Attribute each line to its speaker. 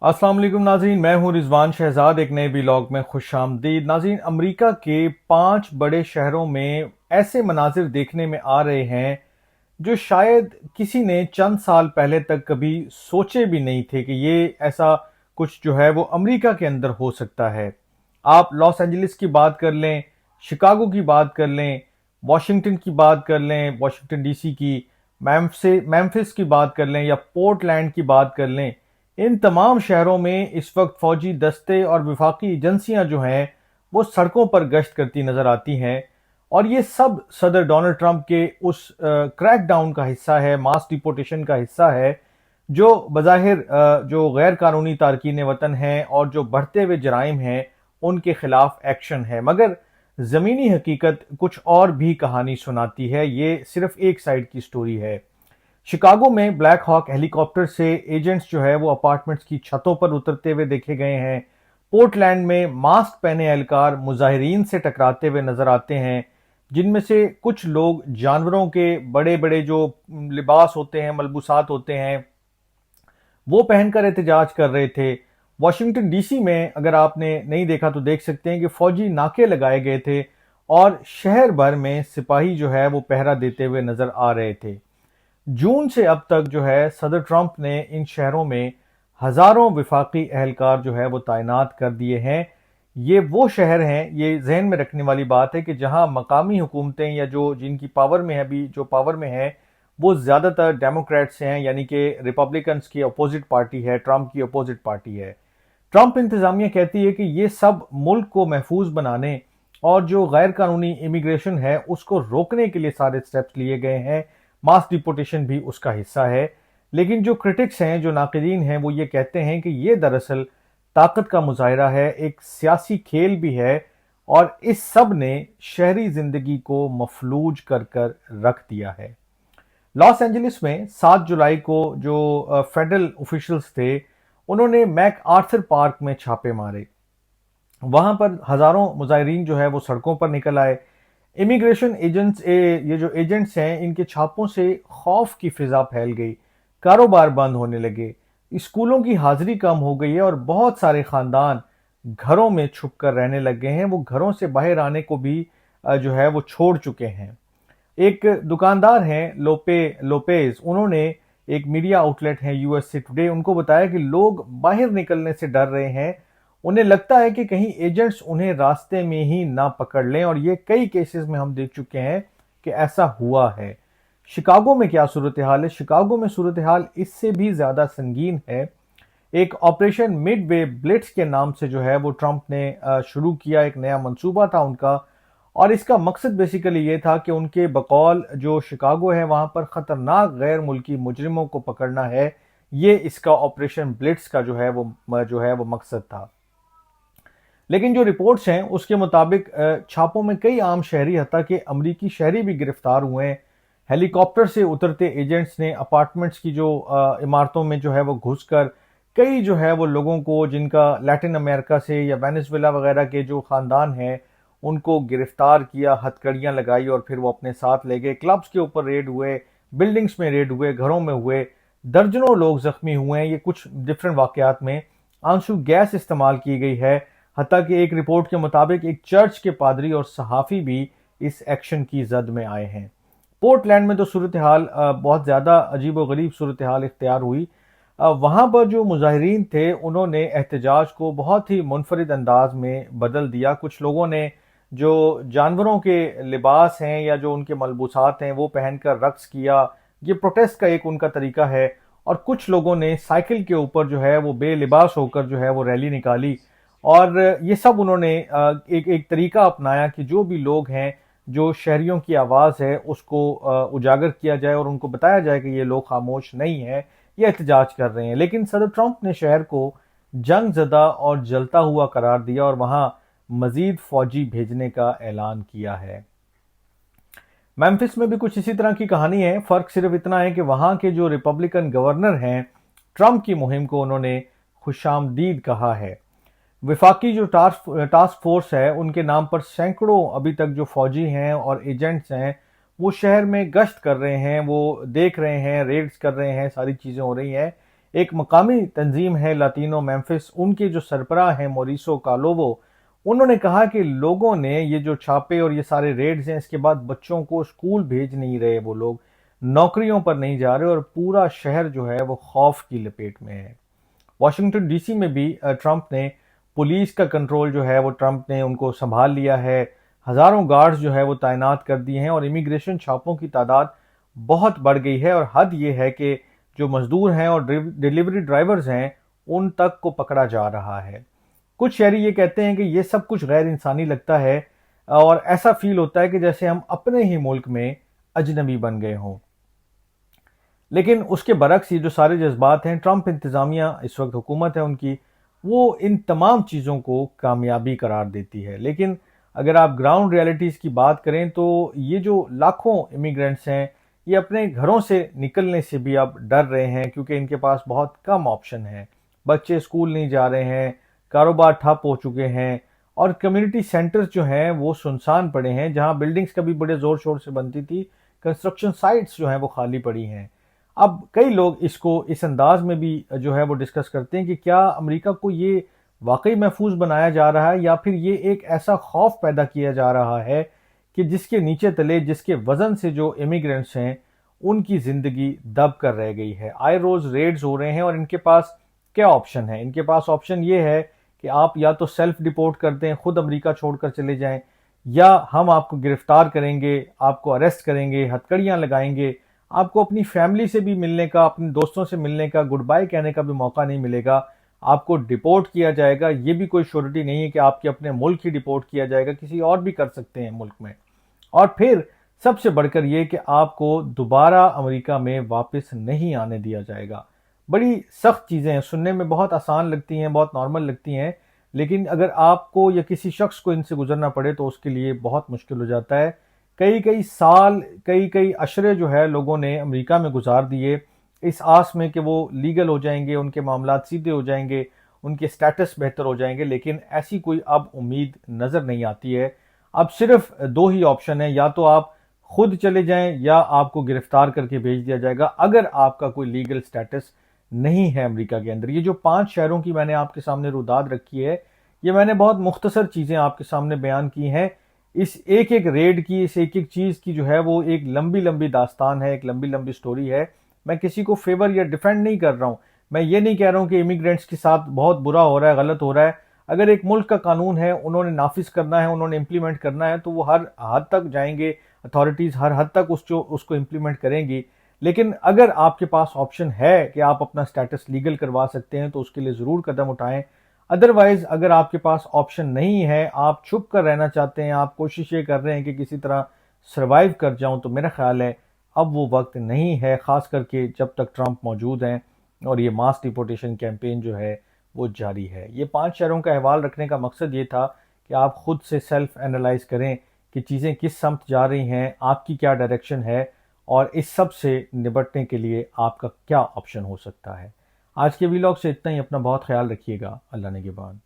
Speaker 1: अस्सलाम वालेकुम नाज़रीन, मैं हूं रिजवान शहजाद। एक नए व्लॉग में खुश आमदीद। नाज़रीन, अमेरिका के 5 बड़े शहरों में ऐसे मनाजिर देखने में आ रहे हैं जो शायद किसी ने चंद साल पहले तक कभी सोचे भी नहीं थे कि ये ऐसा कुछ जो है वो अमेरिका के अंदर हो सकता है। आप लॉस एंजलिस की बात कर लें, शिकागो की बात कर लें, वाशिंगटन की बात कर लें, वाशिंगटन डीसी की, मैम्फिस की बात कर लें या पोर्टलैंड की बात कर लें, इन तमाम शहरों में इस वक्त फौजी दस्ते और वफाकी एजेंसियां जो हैं वो सड़कों पर गश्त करती नजर आती हैं। और ये सब सदर डोनाल्ड ट्रंप के उस क्रैकडाउन का हिस्सा है, मास डिपोटेशन का हिस्सा है, जो बज़ाहिर जो गैर कानूनी तारकीन वतन हैं और जो बढ़ते हुए जराइम हैं उनके खिलाफ एक्शन है। मगर ज़मीनी हकीकत कुछ और भी कहानी सुनाती है। ये सिर्फ एक साइड की स्टोरी है। शिकागो में ब्लैक हॉक हेलीकॉप्टर से एजेंट्स जो है वो अपार्टमेंट्स की छतों पर उतरते हुए देखे गए हैं। पोर्टलैंड में मास्क पहने एहलकार मुजाहिरीन से टकराते हुए नजर आते हैं, जिनमें से कुछ लोग जानवरों के बड़े बड़े जो लिबास होते हैं, मलबूसात होते हैं, वो पहनकर एहतजाज कर रहे थे। वाशिंगटन डीसी में अगर आपने नहीं देखा तो देख सकते हैं कि फौजी नाके लगाए गए थे और शहर भर में सिपाही जो है वो पहरा देते हुए नजर आ रहे थे। जून से अब तक जो है सदर ट्रंप ने इन शहरों में हजारों विफाकी एहलकार जो है वो तैनात कर दिए हैं। ये वो शहर हैं, ये जहन में रखने वाली बात है कि जहां मकामी हुकूमतें या जो जिनकी पावर में है, अभी जो पावर में है वो ज्यादातर डेमोक्रेट्स हैं, यानी कि रिपब्लिकन्स की अपोजिट पार्टी है, ट्रंप की अपोजिट पार्टी है। ट्रंप इंतजामिया कहती है कि ये सब मुल्क को महफूज बनाने और जो गैर कानूनी इमिग्रेशन है उसको रोकने के लिए सारे स्टेप्स लिए गए हैं। मास डिपोटेशन भी उसका हिस्सा है। लेकिन जो क्रिटिक्स हैं, जो नाक़दीन हैं, वो ये कहते हैं कि ये दरअसल ताकत का मुजाहिरा है, एक सियासी खेल भी है और इस सब ने शहरी जिंदगी को मफलूज कर कर रख दिया है। लॉस एंजलिस में 7 जुलाई को जो फेडरल ऑफिशियल्स थे उन्होंने मैक आर्थर पार्क में छापे मारे। वहां पर हजारों मुजाहिरीन जो है वो सड़कों पर निकल आए। इमिग्रेशन एजेंट्स ये जो एजेंट्स हैं इनके छापों से खौफ की फिजा फैल गई, कारोबार बंद होने लगे, स्कूलों की हाजिरी कम हो गई है और बहुत सारे खानदान घरों में छुप कर रहने लग गए हैं। वो घरों से बाहर आने को भी जो है वो छोड़ चुके हैं। एक दुकानदार हैं लोपेज, उन्होंने एक मीडिया आउटलेट है यूएसए टुडे, उनको बताया कि लोग बाहर निकलने से डर रहे हैं। उन्हें लगता है कि कहीं एजेंट्स उन्हें रास्ते में ही ना पकड़ लें, और ये कई केसेस में हम देख चुके हैं कि ऐसा हुआ है। शिकागो में क्या सूरत हाल है? शिकागो में सूरत हाल इससे भी ज्यादा संगीन है। एक ऑपरेशन मिडवे ब्लिट्स के नाम से जो है वो ट्रंप ने शुरू किया, एक नया मंसूबा था उनका, और इसका मकसद बेसिकली ये था कि उनके बकौल जो शिकागो है वहां पर खतरनाक गैर मुल्की मुजरिमों को पकड़ना है। ये इसका ऑपरेशन ब्लिट्स का जो है वो मकसद था। लेकिन जो रिपोर्ट्स हैं उसके मुताबिक छापों में कई आम शहरी, हत्ता कि अमरीकी शहरी भी गिरफ्तार हुए हैं। हेलीकॉप्टर से उतरते एजेंट्स ने अपार्टमेंट्स की जो इमारतों में जो है वो घुसकर कई जो है वो लोगों को, जिनका लैटिन अमेरिका से या वेनेजुएला वगैरह के जो खानदान हैं, उनको गिरफ्तार किया, हथकड़ियां लगाई और फिर वो अपने साथ ले गए। क्लब्स के ऊपर रेड हुए, बिल्डिंग्स में रेड हुए, घरों में हुए, दर्जनों लोग जख्मी हुए हैं। ये कुछ डिफरेंट वाकयात में आंसू गैस इस्तेमाल की गई है। हत्ता कि एक रिपोर्ट के मुताबिक एक चर्च के पादरी और सहाफ़ी भी इस एक्शन की जद में आए हैं। पोर्टलैंड में तो सूरत हाल बहुत ज़्यादा अजीब व गरीब सूरत हाल इख्तियार हुई। वहाँ पर जो मुजाहिरीन थे उन्होंने एहतजाज को बहुत ही मुनफरिद अंदाज में बदल दिया। कुछ लोगों ने जो जानवरों के लिबास हैं या जो उनके मलबूसात हैं वो पहनकर रक्स किया। ये प्रोटेस्ट का एक उनका तरीका है। और कुछ लोगों ने साइकिल के ऊपर जो है वो बेलिबास होकर जो है वो रैली निकाली। और ये सब उन्होंने एक एक तरीका अपनाया कि जो भी लोग हैं, जो शहरियों की आवाज़ है, उसको उजागर किया जाए और उनको बताया जाए कि ये लोग खामोश नहीं हैं, ये एहतजाज कर रहे हैं। लेकिन सदर ट्रंप ने शहर को जंग ज़दा और जलता हुआ करार दिया और वहां मजीद फौजी भेजने का ऐलान किया है। मेम्फिस में भी कुछ इसी तरह की कहानी है। फर्क सिर्फ इतना है कि वहां के जो रिपब्लिकन गवर्नर हैं, ट्रंप की मुहिम को उन्होंने खुशामदीद कहा है। विफाकी जो टास्क फोर्स है उनके नाम पर सैकड़ों अभी तक जो फौजी हैं और एजेंट्स हैं वो शहर में गश्त कर रहे हैं, वो देख रहे हैं, रेड्स कर रहे हैं, सारी चीज़ें हो रही हैं। ایک مقامی تنظیم ہے لاتینو میمفس، ان کے جو سربراہ ہیں موریسو کالوو، انہوں نے کہا کہ لوگوں نے یہ جو چھاپے اور یہ سارے ریڈز ہیں، اس کے بعد بچوں کو اسکول بھیج نہیں رہے، وہ لوگ نوکریوں پر نہیں جا رہے، اور پورا شہر جو ہے وہ خوف کی لپیٹ میں ہے۔ واشنگٹن ڈی سی میں بھی ٹرمپ نے پولیس کا کنٹرول جو ہے وہ ٹرمپ نے ان کو سنبھال لیا ہے، ہزاروں گارڈز جو ہے وہ تعینات کر دیے ہیں، اور امیگریشن چھاپوں کی تعداد بہت بڑھ گئی ہے، اور حد یہ ہے کہ جو مزدور ہیں اور ڈیلیوری ڈرائیورز ہیں ان تک کو پکڑا جا رہا ہے۔ کچھ شہری یہ کہتے ہیں کہ یہ سب کچھ غیر انسانی لگتا ہے، اور ایسا فیل ہوتا ہے کہ جیسے ہم اپنے ہی ملک میں اجنبی بن گئے ہوں۔ لیکن اس کے برعکس یہ جو سارے جذبات ہیں، ٹرمپ انتظامیہ اس وقت حکومت ہے ان کی، وہ ان تمام چیزوں کو کامیابی قرار دیتی ہے۔ لیکن اگر آپ گراؤنڈ ریالٹیز کی بات کریں تو یہ جو لاکھوں امیگرینٹس ہیں، یہ اپنے گھروں سے نکلنے سے بھی اب ڈر رہے ہیں، کیونکہ ان کے پاس بہت کم آپشن ہیں۔ بچے اسکول نہیں جا رہے ہیں، کاروبار ٹھپ ہو چکے ہیں، اور کمیونٹی سینٹرز جو ہیں وہ سنسان پڑے ہیں۔ جہاں بلڈنگز کبھی بڑے زور شور سے بنتی تھی، کنسٹرکشن سائٹس جو ہیں وہ خالی پڑی ہیں۔ اب کئی لوگ اس کو اس انداز میں بھی جو ہے وہ ڈسکس کرتے ہیں کہ کیا امریکہ کو یہ واقعی محفوظ بنایا جا رہا ہے، یا پھر یہ ایک ایسا خوف پیدا کیا جا رہا ہے کہ جس کے نیچے تلے، جس کے وزن سے جو امیگرینٹس ہیں ان کی زندگی دب کر رہ گئی ہے۔ آئے روز ریڈز ہو رہے ہیں، اور ان کے پاس کیا آپشن ہے؟ ان کے پاس آپشن یہ ہے کہ آپ یا تو سیلف ڈیپورٹ کر دیں، خود امریکہ چھوڑ کر چلے جائیں، یا ہم آپ کو گرفتار کریں گے، آپ کو اریسٹ کریں گے، ہتھکڑیاں لگائیں گے، آپ کو اپنی فیملی سے بھی ملنے کا، اپنے دوستوں سے ملنے کا، گڈ بائی کہنے کا بھی موقع نہیں ملے گا، آپ کو ڈیپورٹ کیا جائے گا۔ یہ بھی کوئی شورٹی نہیں ہے کہ آپ کے اپنے ملک ہی ڈیپورٹ کیا جائے گا، کسی اور بھی کر سکتے ہیں ملک میں۔ اور پھر سب سے بڑھ کر یہ کہ آپ کو دوبارہ امریکہ میں واپس نہیں آنے دیا جائے گا۔ بڑی سخت چیزیں ہیں، سننے میں بہت آسان لگتی ہیں، بہت نارمل لگتی ہیں، لیکن اگر آپ کو یا کسی شخص کو ان سے گزرنا پڑے تو اس کے لیے بہت مشکل ہو جاتا ہے۔ کئی سال، کئی عشرے جو ہے لوگوں نے امریکہ میں گزار دیے اس آس میں کہ وہ لیگل ہو جائیں گے، ان کے معاملات سیدھے ہو جائیں گے، ان کے سٹیٹس بہتر ہو جائیں گے، لیکن ایسی کوئی اب امید نظر نہیں آتی ہے۔ اب صرف دو ہی آپشن ہیں، یا تو آپ خود چلے جائیں یا آپ کو گرفتار کر کے بھیج دیا جائے گا اگر آپ کا کوئی لیگل سٹیٹس نہیں ہے امریکہ کے اندر۔ یہ جو 5 شہروں کی میں نے آپ کے سامنے روداد رکھی ہے، یہ میں نے بہت مختصر چیزیں آپ کے سامنے بیان کی ہیں۔ اس ایک ریڈ کی، اس ایک چیز کی جو ہے وہ ایک لمبی داستان ہے، ایک لمبی سٹوری ہے۔ میں کسی کو فیور یا ڈیفینڈ نہیں کر رہا ہوں، میں یہ نہیں کہہ رہا ہوں کہ امیگرینٹس کے ساتھ بہت برا ہو رہا ہے، غلط ہو رہا ہے۔ اگر ایک ملک کا قانون ہے، انہوں نے نافذ کرنا ہے، انہوں نے امپلیمنٹ کرنا ہے، تو وہ ہر حد تک جائیں گے، اتھارٹیز ہر حد تک اس کو امپلیمنٹ کریں گی۔ لیکن اگر آپ کے پاس آپشن ہے کہ آپ اپنا سٹیٹس لیگل کروا سکتے ہیں تو اس کے لیے ضرور قدم اٹھائیں۔ ادروائز اگر آپ کے پاس آپشن نہیں ہے، آپ چھپ کر رہنا چاہتے ہیں، آپ کوشش یہ کر رہے ہیں کہ کسی طرح سروائیو کر جاؤں، تو میرا خیال ہے اب وہ وقت نہیں ہے، خاص کر کے جب تک ٹرمپ موجود ہیں اور یہ ماس ڈیپورٹیشن کیمپین جو ہے وہ جاری ہے۔ یہ 5 شہروں کا احوال رکھنے کا مقصد یہ تھا کہ آپ خود سے سیلف اینالائز کریں کہ چیزیں کس سمت جا رہی ہیں، آپ کی کیا ڈائریکشن ہے، اور اس سب سے نبٹنے کے لیے آپ کا کیا آپشن ہو سکتا ہے۔ آج کے ویلاگ سے اتنا ہی، اپنا بہت خیال رکھیے گا، اللہ نگہبان۔